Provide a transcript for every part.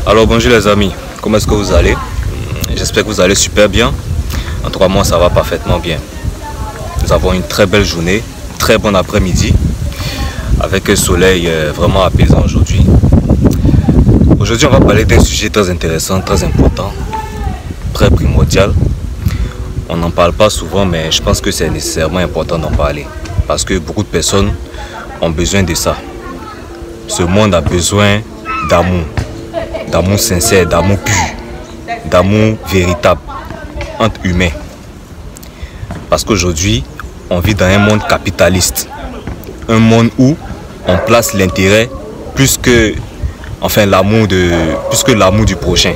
Alors bonjour les amis, comment est-ce que vous allez? J'espère que vous allez super bien. En tout cas moi ça va parfaitement bien. Nous avons une très belle journée, très bon après-midi, avec un soleil vraiment apaisant aujourd'hui. Aujourd'hui on va parler d'un sujet très intéressant, très important, très primordial. On n'en parle pas souvent mais je pense que c'est nécessairement important d'en parler. Parce que beaucoup de personnes ont besoin de ça. Ce monde a besoin d'amour. D'amour sincère, d'amour pur, d'amour véritable entre humains. Parce qu'aujourd'hui, on vit dans un monde capitaliste. Un monde où on place l'intérêt plus que l'amour du prochain.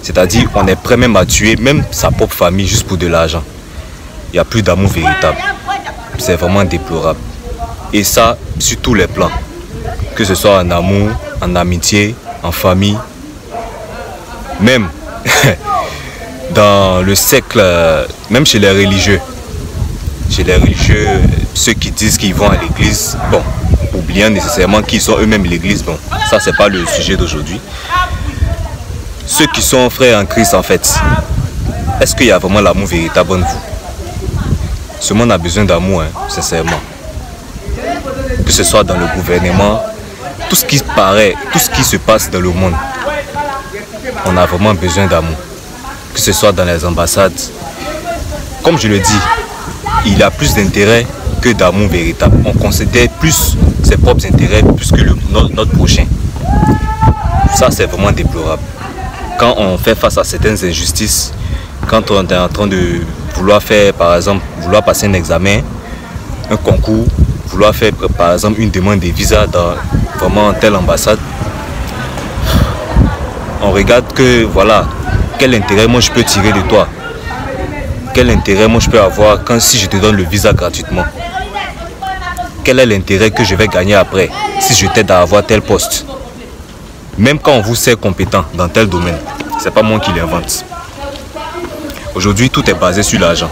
C'est-à-dire on est prêt même à tuer même sa propre famille juste pour de l'argent. Il n'y a plus d'amour véritable. C'est vraiment déplorable. Et ça, sur tous les plans. Que ce soit en amour, en amitié, en famille, même dans le siècle, même chez les religieux. Chez les religieux, ceux qui disent qu'ils vont à l'église, bon, oubliant nécessairement qu'ils sont eux-mêmes l'église, bon, ça c'est pas le sujet d'aujourd'hui. Ceux qui sont frères en Christ en fait, est-ce qu'il y a vraiment l'amour véritable en vous? Ce monde a besoin d'amour, hein, sincèrement. Que ce soit dans le gouvernement, tout ce qui paraît, tout ce qui se passe dans le monde, on a vraiment besoin d'amour. Que ce soit dans les ambassades. Comme je le dis, il y a plus d'intérêt que d'amour véritable. On considère plus ses propres intérêts plus que notre prochain. Ça, c'est vraiment déplorable. Quand on fait face à certaines injustices, quand on est en train de vouloir faire, par exemple, vouloir passer un examen, un concours, vouloir faire, par exemple, une demande de visa dans vraiment telle ambassade, on regarde que, voilà, quel intérêt moi je peux tirer de toi? Quel intérêt moi je peux avoir si je te donne le visa gratuitement? Quel est l'intérêt que je vais gagner après si je t'aide à avoir tel poste? Même quand on vous sait compétent dans tel domaine, c'est pas moi qui l'invente. Aujourd'hui, tout est basé sur l'argent.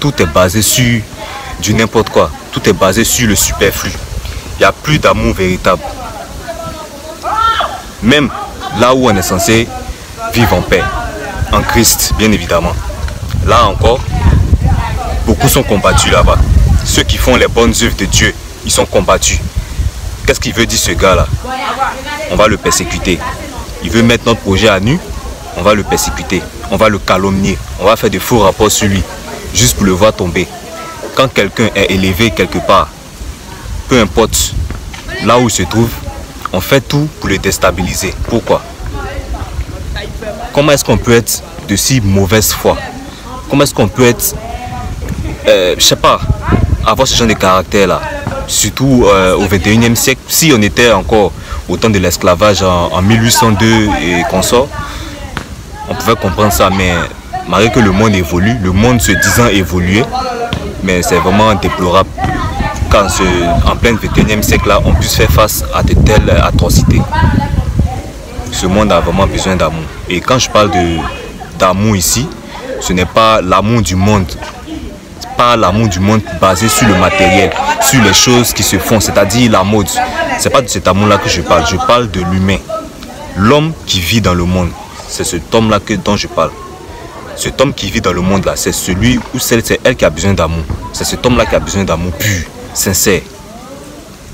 Tout est basé sur du n'importe quoi. Tout est basé sur le superflu. Il n'y a plus d'amour véritable. Même là où on est censé vivre en paix, en Christ, bien évidemment. Là encore, beaucoup sont combattus là-bas. Ceux qui font les bonnes œuvres de Dieu, ils sont combattus. Qu'est-ce qu'il veut dire ce gars-là? On va le persécuter. Il veut mettre notre projet à nu, on va le persécuter. On va le calomnier. On va faire de faux rapports sur lui, juste pour le voir tomber. Quand quelqu'un est élevé quelque part, peu importe là où il se trouve, on fait tout pour le déstabiliser. Pourquoi? Comment est-ce qu'on peut être de si mauvaise foi? Comment est-ce qu'on peut être, je sais pas, avoir ce genre de caractère là? Surtout au 21e siècle, si on était encore au temps de l'esclavage en 1802 et consorts, on pouvait comprendre ça, mais malgré que le monde évolue, le monde se disant évoluer, mais c'est vraiment déplorable qu'en plein 21e siècle là, on puisse faire face à de telles atrocités. Ce monde a vraiment besoin d'amour. Et quand je parle d'amour ici, ce n'est pas l'amour du monde. Pas l'amour du monde basé sur le matériel, sur les choses qui se font, c'est-à-dire la mode. C'est pas de cet amour-là que je parle de l'humain. L'homme qui vit dans le monde, c'est cet homme-là dont je parle. Cet homme qui vit dans le monde-là, c'est celui ou celle, c'est elle qui a besoin d'amour. C'est cet homme-là qui a besoin d'amour pur, sincère.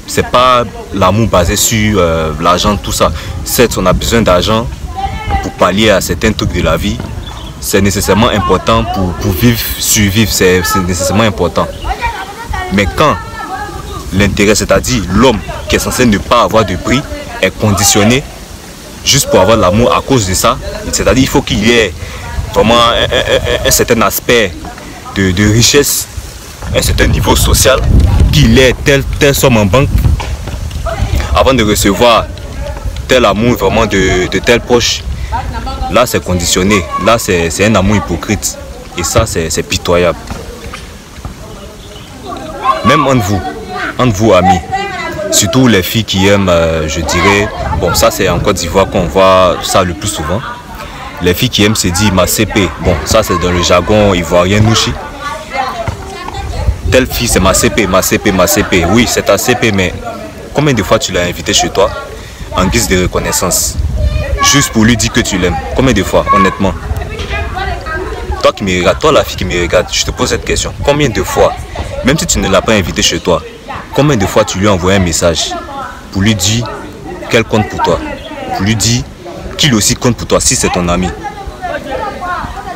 C'est pas l'amour basé sur l'argent, tout ça. Certes, on a besoin d'argent pour pallier à certains trucs de la vie. C'est nécessairement important pour vivre, survivre, c'est nécessairement important. Mais quand l'intérêt, c'est-à-dire l'homme qui est censé ne pas avoir de prix, est conditionné juste pour avoir l'amour à cause de ça, c'est-à-dire il faut qu'il y ait vraiment un certain aspect de richesse, un certain niveau social, qu'il ait telle somme en banque avant de recevoir tel amour vraiment de telle poche. Là c'est conditionné, là c'est un amour hypocrite et ça c'est pitoyable. Même entre vous amis, surtout les filles qui aiment, je dirais, bon ça c'est en Côte d'Ivoire qu'on voit ça le plus souvent. Les filles qui aiment se dire ma CP, bon ça c'est dans le jargon ivoirien nouchi. Telle fille c'est ma CP, ma CP, ma CP. Oui c'est ta CP, mais combien de fois tu l'as invité chez toi en guise de reconnaissance? juste pour lui dire que tu l'aimes? Combien de fois, honnêtement? Toi qui me regardes, toi la fille qui me regarde, je te pose cette question. Combien de fois, même si tu ne l'as pas invité chez toi, combien de fois tu lui as envoyé un message pour lui dire qu'elle compte pour toi? Pour lui dire qu'il aussi compte pour toi si c'est ton ami?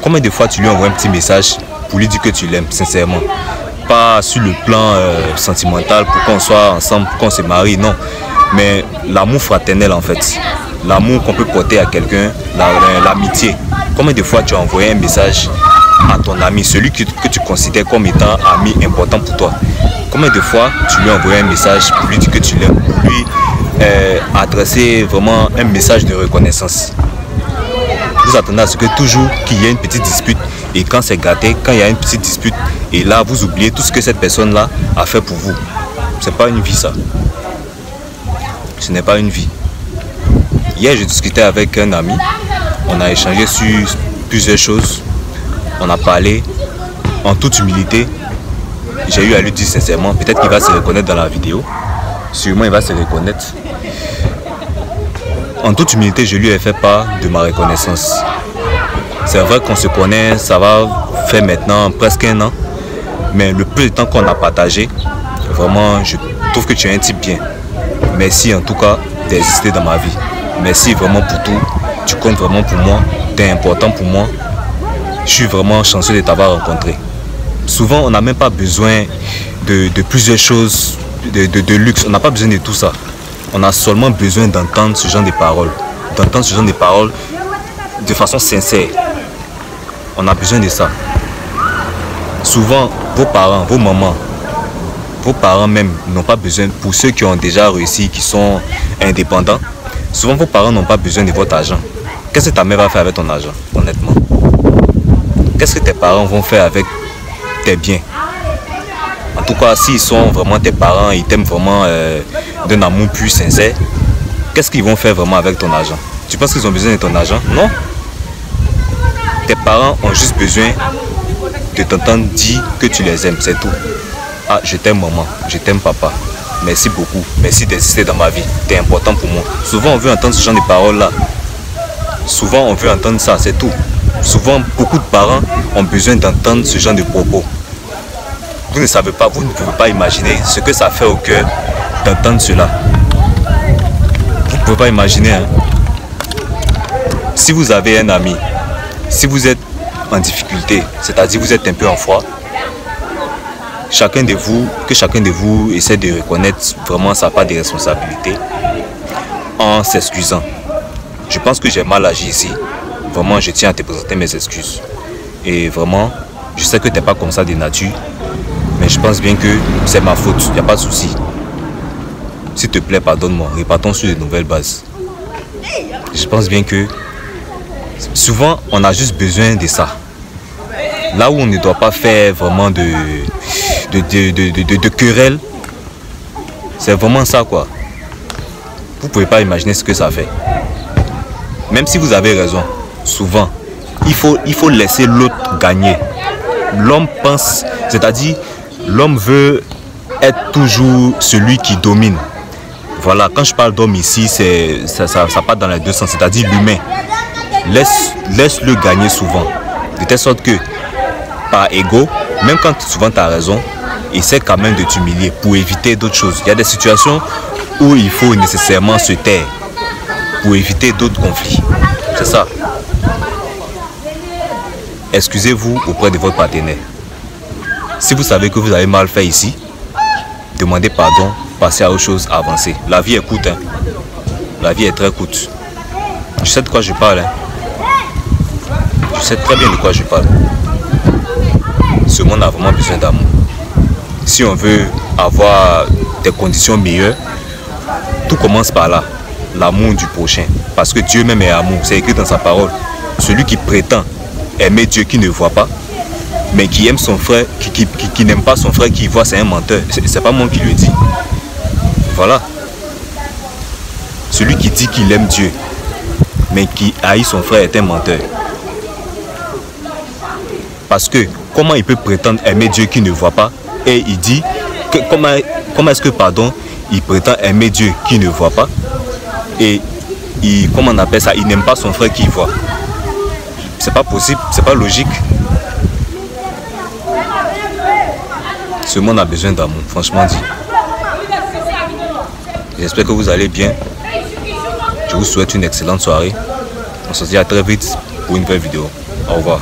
Combien de fois tu lui as envoyé un petit message pour lui dire que tu l'aimes, sincèrement? Pas sur le plan sentimental, pour qu'on soit ensemble, pour qu'on se marie, non. Mais l'amour fraternel en fait. L'amour qu'on peut porter à quelqu'un, l'amitié. Combien de fois tu as envoyé un message à ton ami, celui que tu considères comme étant ami important pour toi? Combien de fois tu lui as envoyé un message pour lui dire que tu l'aimes, pour lui adresser vraiment un message de reconnaissance? Vous attendez à ce que toujours qu'il y ait une petite dispute, et quand c'est gâté, quand il y a une petite dispute, et là vous oubliez tout ce que cette personne-là a fait pour vous. C'est pas une vie ça. Ce n'est pas une vie. Hier je discutais avec un ami, on a échangé sur plusieurs choses, on a parlé en toute humilité. J'ai eu à lui dire sincèrement, peut-être qu'il va se reconnaître dans la vidéo, sûrement il va se reconnaître. En toute humilité, je lui ai fait part de ma reconnaissance. C'est vrai qu'on se connaît, ça va faire maintenant presque un an, mais le peu de temps qu'on a partagé, vraiment je trouve que tu es un type bien. Merci en tout cas d'exister dans ma vie. Merci vraiment pour tout, tu comptes vraiment pour moi, tu es important pour moi. Je suis vraiment chanceux de t'avoir rencontré. Souvent on n'a même pas besoin de plusieurs choses, de luxe, on n'a pas besoin de tout ça. On a seulement besoin d'entendre ce genre de paroles, de façon sincère. On a besoin de ça. Souvent, vos parents, vos mamans, vos parents même n'ont pas besoin, pour ceux qui ont déjà réussi, qui sont indépendants, souvent vos parents n'ont pas besoin de votre argent. Qu'est-ce que ta mère va faire avec ton argent, honnêtement? Qu'est-ce que tes parents vont faire avec tes biens? En tout cas, s'ils sont vraiment tes parents, ils t'aiment vraiment d'un amour plus sincère, qu'est-ce qu'ils vont faire vraiment avec ton argent? Tu penses qu'ils ont besoin de ton argent? Non. Tes parents ont juste besoin de t'entendre dire que tu les aimes, c'est tout. Ah, je t'aime maman, je t'aime papa. Merci beaucoup, merci d'exister dans ma vie. Tu es important pour moi. Souvent on veut entendre ce genre de paroles-là. Souvent on veut entendre ça, c'est tout. Souvent beaucoup de parents ont besoin d'entendre ce genre de propos. Vous ne savez pas, vous ne pouvez pas imaginer ce que ça fait au cœur d'entendre cela. Vous ne pouvez pas imaginer. Hein? Si vous avez un ami, si vous êtes en difficulté, c'est-à-dire vous êtes un peu en froid, que chacun de vous essaie de reconnaître vraiment sa part de responsabilité en s'excusant. Je pense que j'ai mal agi ici. Vraiment, je tiens à te présenter mes excuses. Et vraiment, je sais que tu n'es pas comme ça de nature. Mais je pense bien que c'est ma faute, il n'y a pas de souci. S'il te plaît, pardonne-moi, repartons sur de nouvelles bases. Je pense bien que souvent, on a juste besoin de ça. Là où on ne doit pas faire vraiment de querelle, c'est vraiment ça quoi. Vous ne pouvez pas imaginer ce que ça fait. Même si vous avez raison, souvent, il faut laisser l'autre gagner. L'homme pense, c'est-à-dire, l'homme veut être toujours celui qui domine. Voilà, quand je parle d'homme ici, ça part dans les deux sens, c'est-à-dire l'humain. Laisse-le gagner souvent. De telle sorte que, par ego, même quand souvent tu as raison, essaie quand même de t'humilier pour éviter d'autres choses. Il y a des situations où il faut nécessairement se taire pour éviter d'autres conflits. C'est ça. Excusez-vous auprès de votre partenaire. Si vous savez que vous avez mal fait ici, demandez pardon, passez à autre chose, avancez. La vie est courte. Hein. La vie est très courte. Je sais de quoi je parle. Hein. Je sais très bien de quoi je parle. Ce monde a vraiment besoin d'amour. Si on veut avoir des conditions meilleures, tout commence par là. L'amour du prochain. Parce que Dieu même est amour. C'est écrit dans sa parole. Celui qui prétend aimer Dieu qui ne voit pas, mais qui aime son frère, qui n'aime pas son frère qui voit, c'est un menteur. C'est pas moi qui le dis. Voilà. Celui qui dit qu'il aime Dieu, mais qui haït son frère est un menteur. Parce que comment il peut prétendre aimer Dieu qui ne voit pas et il dit que comment est-ce que il prétend aimer Dieu qui ne voit pas et comment on appelle ça, il n'aime pas son frère qui voit. C'est pas possible, c'est pas logique. Ce monde a besoin d'amour, franchement dit. J'espère que vous allez bien. Je vous souhaite une excellente soirée. On se dit à très vite pour une nouvelle vidéo. Au revoir.